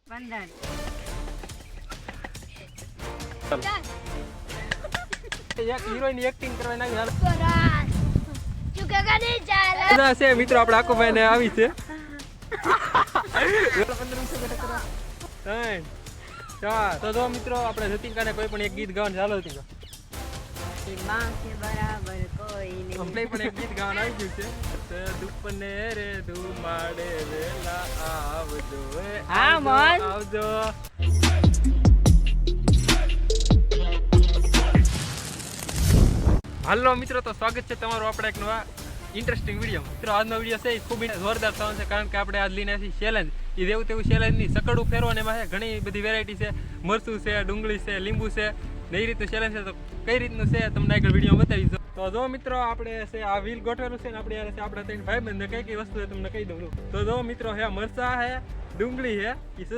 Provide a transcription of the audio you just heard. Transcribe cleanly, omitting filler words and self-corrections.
15 એક heroine acting કરવાની આવી કોરાસ ચુકેગા નહીં ચાલે હાલ છે મિત્રો આપણે આકોભાઈ ને આવી છે 15 તો જો મિત્રો આપણે જતીનકાને કોઈ પણ એક ગીત ગાવાનું ચાલો હતી માં કે બરાબર કોઈ નહીં અમને પણ એક ગીત ગાવાનું આવી ગયું છે દુપને રે ધુમાડે વેલા આવજો હા, મોજ. આવજો હાલો મિત્રો તો સ્વાગત છે તમારું આપણે એક નવા ઇન્ટરેસ્ટિંગ વિડીયો મિત્રો આજનો વિડીયો છે એ ખૂબ જોરદાર થવાનો છે કારણ કે આપણે આજ લઈને આવી ચેલેન્જ એ જેવું તેવું ચેલેન્જની સકડું ફેરવાને એમાં છે ઘણી બધી વેરાયટી છે મરચું છે ડુંગળી છે લીંબુ છે ને એ રીતનું ચેલેન્જ છે તો કઈ રીતનું છે તમને આગળ વિડીયો બતાવીશું તો જો મિત્રો આપણે છે આ વ્હીલ ગોઠવેલું છે ને આપણે યાર છે આપણા ત્રણ ભાઈબંધ કઈ કઈ વસ્તુ છે તમને કહી દઉં તો જો મિત્રો હે મરચા હે ડુંગળી હે એ